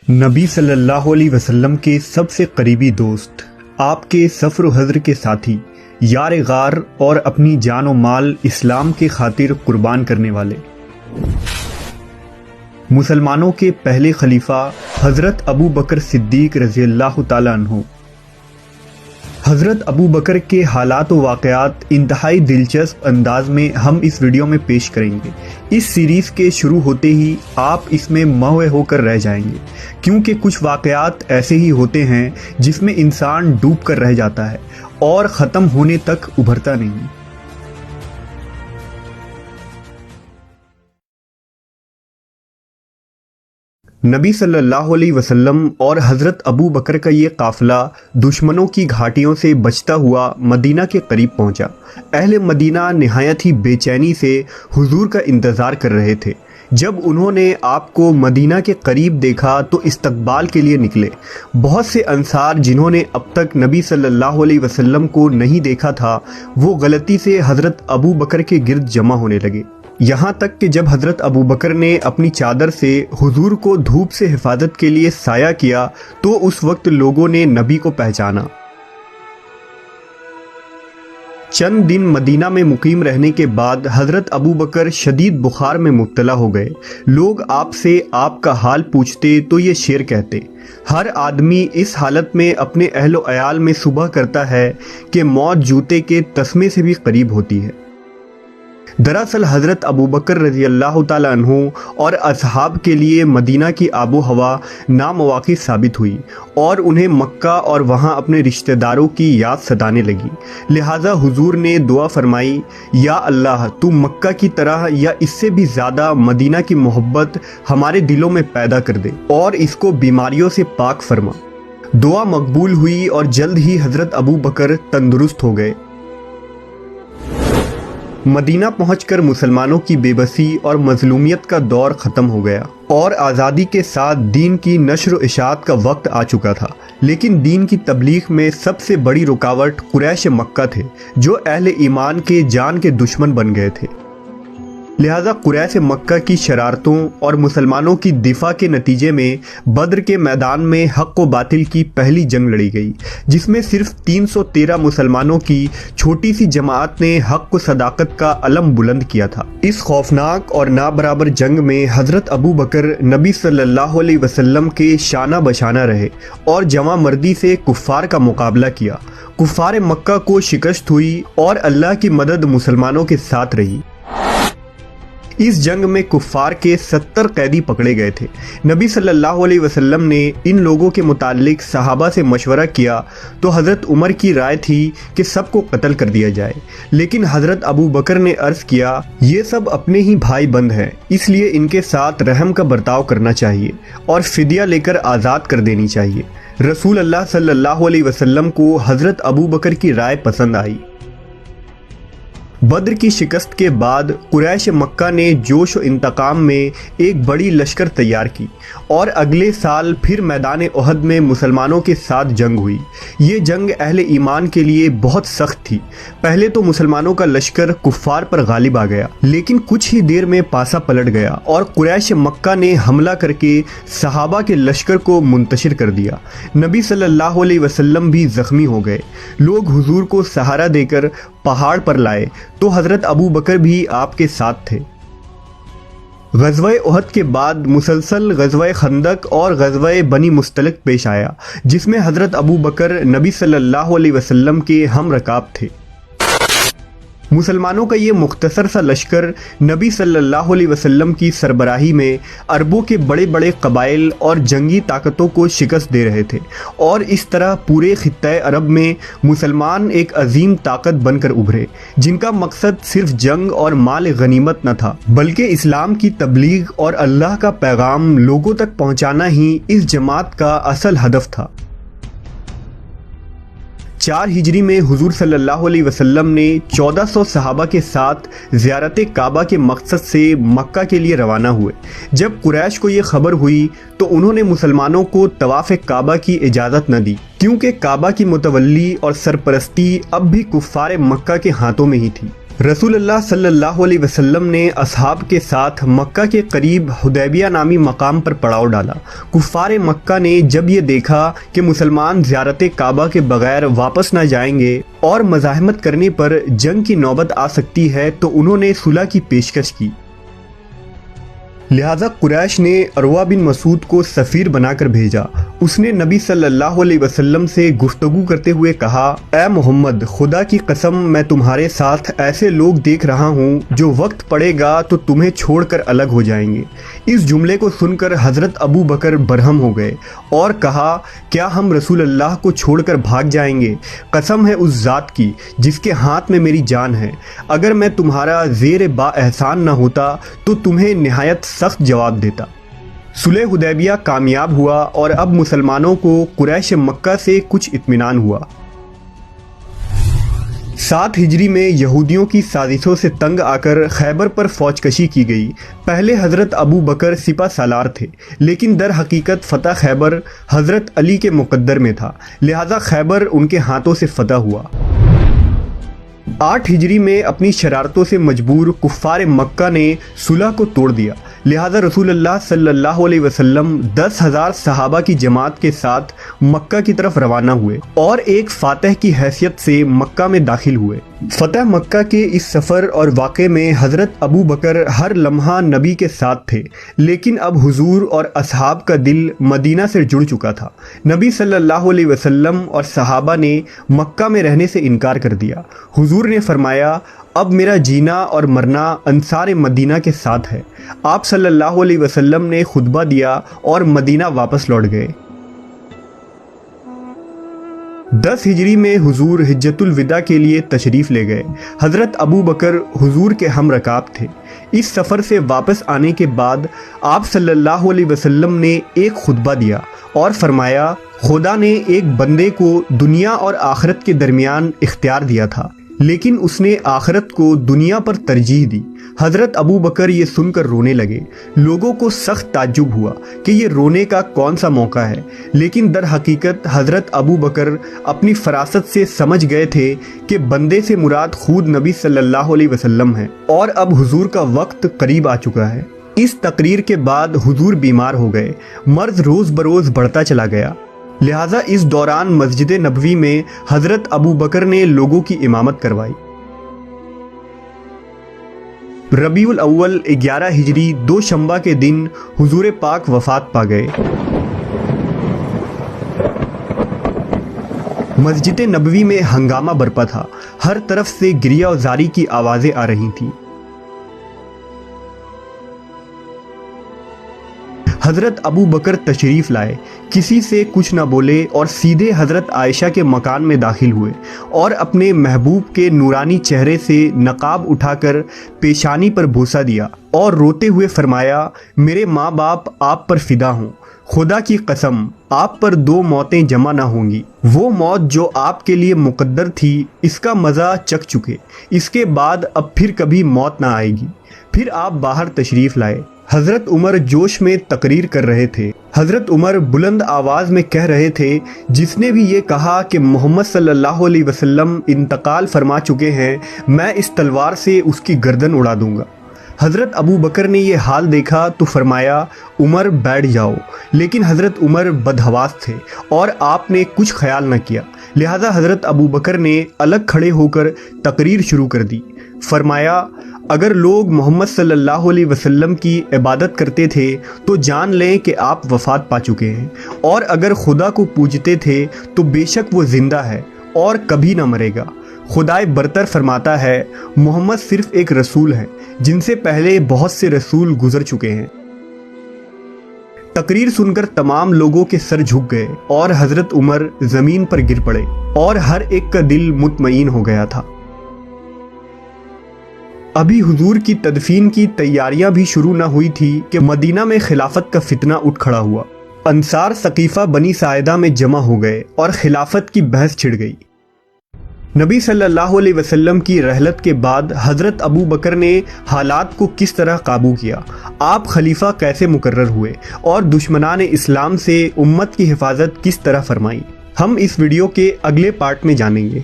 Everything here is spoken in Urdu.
نبی صلی اللہ علیہ وسلم کے سب سے قریبی دوست، آپ کے سفر و حضر کے ساتھی، یار غار اور اپنی جان و مال اسلام کے خاطر قربان کرنے والے، مسلمانوں کے پہلے خلیفہ حضرت ابو بکر صدیق رضی اللہ تعالیٰ عنہ۔ حضرت ابو بکر کے حالات و واقعات انتہائی دلچسپ انداز میں ہم اس ویڈیو میں پیش کریں گے۔ اس سیریز کے شروع ہوتے ہی آپ اس میں مہوے ہو کر رہ جائیں گے، کیونکہ کچھ واقعات ایسے ہی ہوتے ہیں جس میں انسان ڈوب کر رہ جاتا ہے اور ختم ہونے تک ابھرتا نہیں۔ نبی صلی اللہ علیہ وسلم اور حضرت ابو بکر کا یہ قافلہ دشمنوں کی گھاٹیوں سے بچتا ہوا مدینہ کے قریب پہنچا۔ اہل مدینہ نہایت ہی بے چینی سے حضور کا انتظار کر رہے تھے۔ جب انہوں نے آپ کو مدینہ کے قریب دیکھا تو استقبال کے لیے نکلے۔ بہت سے انصار جنہوں نے اب تک نبی صلی اللہ علیہ وسلم کو نہیں دیکھا تھا، وہ غلطی سے حضرت ابو بکر کے گرد جمع ہونے لگے، یہاں تک کہ جب حضرت ابو بکر نے اپنی چادر سے حضور کو دھوپ سے حفاظت کے لیے سایہ کیا تو اس وقت لوگوں نے نبی کو پہچانا۔ چند دن مدینہ میں مقیم رہنے کے بعد حضرت ابو بکر شدید بخار میں مبتلا ہو گئے۔ لوگ آپ سے آپ کا حال پوچھتے تو یہ شعر کہتے: ہر آدمی اس حالت میں اپنے اہل و عیال میں صبح کرتا ہے کہ موت جوتے کے تسمے سے بھی قریب ہوتی ہے۔ دراصل حضرت ابو بکر رضی اللہ تعالیٰ عنہ اور اصحاب کے لیے مدینہ کی آب و ہوا نامواقع ثابت ہوئی اور انہیں مکہ اور وہاں اپنے رشتہ داروں کی یاد ستانے لگی۔ لہٰذا حضور نے دعا فرمائی: یا اللہ، تو مکہ کی طرح یا اس سے بھی زیادہ مدینہ کی محبت ہمارے دلوں میں پیدا کر دے اور اس کو بیماریوں سے پاک فرما۔ دعا مقبول ہوئی اور جلد ہی حضرت ابو بکر تندرست ہو گئے۔ مدینہ پہنچ کر مسلمانوں کی بے بسی اور مظلومیت کا دور ختم ہو گیا اور آزادی کے ساتھ دین کی نشر و اشاعت کا وقت آ چکا تھا۔ لیکن دین کی تبلیغ میں سب سے بڑی رکاوٹ قریش مکہ تھے، جو اہل ایمان کے جان کے دشمن بن گئے تھے۔ لہٰذا قریش مکہ کی شرارتوں اور مسلمانوں کی دفاع کے نتیجے میں بدر کے میدان میں حق و باطل کی پہلی جنگ لڑی گئی، جس میں صرف 313 مسلمانوں کی چھوٹی سی جماعت نے حق و صداقت کا علم بلند کیا تھا۔ اس خوفناک اور نابرابر جنگ میں حضرت ابو بکر نبی صلی اللہ علیہ وسلم کے شانہ بشانہ رہے اور جواں مردی سے کفار کا مقابلہ کیا۔ کفار مکہ کو شکست ہوئی اور اللہ کی مدد مسلمانوں کے ساتھ رہی۔ اس جنگ میں کفار کے 70 قیدی پکڑے گئے تھے۔ نبی صلی اللہ علیہ وسلم نے ان لوگوں کے متعلق صحابہ سے مشورہ کیا تو حضرت عمر کی رائے تھی کہ سب کو قتل کر دیا جائے، لیکن حضرت ابو بکر نے عرض کیا: یہ سب اپنے ہی بھائی بند ہیں، اس لیے ان کے ساتھ رحم کا برتاؤ کرنا چاہیے اور فدیہ لے کر آزاد کر دینی چاہیے۔ رسول اللہ صلی اللہ علیہ وسلم کو حضرت ابو بکر کی رائے پسند آئی۔ بدر کی شکست کے بعد قریش مکہ نے جوش و انتقام میں ایک بڑی لشکر تیار کی اور اگلے سال پھر میدان احد میں مسلمانوں کے ساتھ جنگ ہوئی۔ یہ جنگ اہل ایمان کے لیے بہت سخت تھی۔ پہلے تو مسلمانوں کا لشکر کفار پر غالب آ گیا، لیکن کچھ ہی دیر میں پاسا پلٹ گیا اور قریش مکہ نے حملہ کر کے صحابہ کے لشکر کو منتشر کر دیا۔ نبی صلی اللہ علیہ وسلم بھی زخمی ہو گئے۔ لوگ حضور کو سہارا دے کر پہاڑ پر لائے تو حضرت ابو بکر بھی آپ کے ساتھ تھے۔ غزوہ احد کے بعد مسلسل غزوہ خندق اور غزوہ بنی مستلق پیش آیا، جس میں حضرت ابو بکر نبی صلی اللہ علیہ وسلم کے ہم رکاب تھے۔ مسلمانوں کا یہ مختصر سا لشکر نبی صلی اللہ علیہ وسلم کی سربراہی میں عربوں کے بڑے بڑے قبائل اور جنگی طاقتوں کو شکست دے رہے تھے، اور اس طرح پورے خطہ عرب میں مسلمان ایک عظیم طاقت بن کر ابھرے، جن کا مقصد صرف جنگ اور مال غنیمت نہ تھا، بلکہ اسلام کی تبلیغ اور اللہ کا پیغام لوگوں تک پہنچانا ہی اس جماعت کا اصل ہدف تھا۔ 4 ہجری میں حضور صلی اللہ علیہ وسلم نے 1400 صحابہ کے ساتھ زیارت کعبہ کے مقصد سے مکہ کے لیے روانہ ہوئے۔ جب قریش کو یہ خبر ہوئی تو انہوں نے مسلمانوں کو طواف کعبہ کی اجازت نہ دی، کیونکہ کعبہ کی متولی اور سرپرستی اب بھی کفار مکہ کے ہاتھوں میں ہی تھی۔ رسول اللہ صلی اللہ علیہ وسلم نے اصحاب کے ساتھ مکہ کے قریب حدیبیہ نامی مقام پر پڑاؤ ڈالا۔ کفار مکہ نے جب یہ دیکھا کہ مسلمان زیارت کعبہ کے بغیر واپس نہ جائیں گے اور مزاحمت کرنے پر جنگ کی نوبت آ سکتی ہے تو انہوں نے صلح کی پیشکش کی۔ لہٰذا قریش نے عروہ بن مسعود کو سفیر بنا کر بھیجا۔ اس نے نبی صلی اللہ علیہ وسلم سے گفتگو کرتے ہوئے کہا، اے محمد، خدا کی قسم میں تمہارے ساتھ ایسے لوگ دیکھ رہا ہوں جو وقت پڑے گا تو تمہیں چھوڑ کر الگ ہو جائیں گے۔ اس جملے کو سن کر حضرت ابو بکر برہم ہو گئے اور کہا، کیا ہم رسول اللہ کو چھوڑ کر بھاگ جائیں گے؟ قسم ہے اس ذات کی جس کے ہاتھ میں میری جان ہے، اگر میں تمہارا زیر با احسان نہ ہوتا تو تمہیں نہایت سخت جواب دیتا۔ صلح حدیبیہ کامیاب ہوا اور اب مسلمانوں کو قریش مکہ سے کچھ اطمینان ہوا۔ 7 ہجری میں یہودیوں کی سازشوں سے تنگ آ کر خیبر پر فوج کشی کی گئی۔ پہلے حضرت ابو بکر سپہ سالار تھے، لیکن در حقیقت فتح خیبر حضرت علی کے مقدر میں تھا، لہذا خیبر ان کے ہاتھوں سے فتح ہوا۔ 8 ہجری میں اپنی شرارتوں سے مجبور کفار مکہ نے صلح کو توڑ دیا، لہذا رسول اللہ صلی اللہ علیہ وسلم 10,000 صحابہ کی جماعت کے ساتھ مکہ کی طرف روانہ ہوئے اور ایک فاتح کی حیثیت سے مکہ میں داخل ہوئے۔ فتح مکہ کے اس سفر اور واقعے میں حضرت ابو بکر ہر لمحہ نبی کے ساتھ تھے، لیکن اب حضور اور اصحاب کا دل مدینہ سے جڑ چکا تھا۔ نبی صلی اللہ علیہ وسلم اور صحابہ نے مکہ میں رہنے سے انکار کر دیا۔ حضور نے فرمایا، اب میرا جینا اور مرنا انصار مدینہ کے ساتھ ہے۔ آپ صلی اللہ علیہ وسلم نے خطبہ دیا اور مدینہ واپس لوٹ گئے۔ 10 ہجری میں حضور حجۃ الوداع کے لیے تشریف لے گئے۔ حضرت ابو بکر حضور کے ہم رکاب تھے۔ اس سفر سے واپس آنے کے بعد آپ صلی اللہ علیہ وسلم نے ایک خطبہ دیا اور فرمایا، خدا نے ایک بندے کو دنیا اور آخرت کے درمیان اختیار دیا تھا، لیکن اس نے آخرت کو دنیا پر ترجیح دی۔ حضرت ابو بکر یہ سن کر رونے لگے۔ لوگوں کو سخت تعجب ہوا کہ یہ رونے کا کون سا موقع ہے، لیکن در حقیقت حضرت ابو بکر اپنی فراست سے سمجھ گئے تھے کہ بندے سے مراد خود نبی صلی اللہ علیہ وسلم ہے اور اب حضور کا وقت قریب آ چکا ہے۔ اس تقریر کے بعد حضور بیمار ہو گئے۔ مرض روز بروز بڑھتا چلا گیا، لہٰذا اس دوران مسجد نبوی میں حضرت ابو بکر نے لوگوں کی امامت کروائی۔ ربیع الاول 11 ہجری دوشنبہ کے دن حضور پاک وفات پا گئے۔ مسجد نبوی میں ہنگامہ برپا تھا، ہر طرف سے گریہ و زاری کی آوازیں آ رہی تھیں۔ حضرت ابو بکر تشریف لائے، کسی سے کچھ نہ بولے اور سیدھے حضرت عائشہ کے مکان میں داخل ہوئے اور اپنے محبوب کے نورانی چہرے سے نقاب اٹھا کر پیشانی پر بوسہ دیا اور روتے ہوئے فرمایا، میرے ماں باپ آپ پر فدا ہوں، خدا کی قسم آپ پر 2 موتیں جمع نہ ہوں گی۔ وہ موت جو آپ کے لیے مقدر تھی اس کا مزہ چکھ چکے، اس کے بعد اب پھر کبھی موت نہ آئے گی۔ پھر آپ باہر تشریف لائے۔ حضرت عمر جوش میں تقریر کر رہے تھے۔ حضرت عمر بلند آواز میں کہہ رہے تھے، جس نے بھی یہ کہا کہ محمد صلی اللہ علیہ وسلم انتقال فرما چکے ہیں، میں اس تلوار سے اس کی گردن اڑا دوں گا۔ حضرت ابو بکر نے یہ حال دیکھا تو فرمایا، عمر بیٹھ جاؤ، لیکن حضرت عمر بدحواس تھے اور آپ نے کچھ خیال نہ کیا، لہذا حضرت ابو بکر نے الگ کھڑے ہو کر تقریر شروع کر دی۔ فرمایا، اگر لوگ محمد صلی اللہ علیہ وسلم کی عبادت کرتے تھے تو جان لیں کہ آپ وفات پا چکے ہیں، اور اگر خدا کو پوجتے تھے تو بے شک وہ زندہ ہے اور کبھی نہ مرے گا۔ خدائے برتر فرماتا ہے، محمد صرف ایک رسول ہے، جن سے پہلے بہت سے رسول گزر چکے ہیں۔ تقریر سن کر تمام لوگوں کے سر جھک گئے اور حضرت عمر زمین پر گر پڑے اور ہر ایک کا دل مطمئن ہو گیا تھا۔ ابھی حضور کی تدفین کی تیاریاں بھی شروع نہ ہوئی تھی کہ مدینہ میں خلافت کا فتنہ اٹھ کھڑا ہوا۔ انصار ثقیفہ بنی ساعدہ میں جمع ہو گئے اور خلافت کی بحث چھڑ گئی۔ نبی صلی اللہ علیہ وسلم کی رحلت کے بعد حضرت ابو بکر نے حالات کو کس طرح قابو کیا، آپ خلیفہ کیسے مقرر ہوئے اور دشمنان اسلام سے امت کی حفاظت کس طرح فرمائی، ہم اس ویڈیو کے اگلے پارٹ میں جانیں گے۔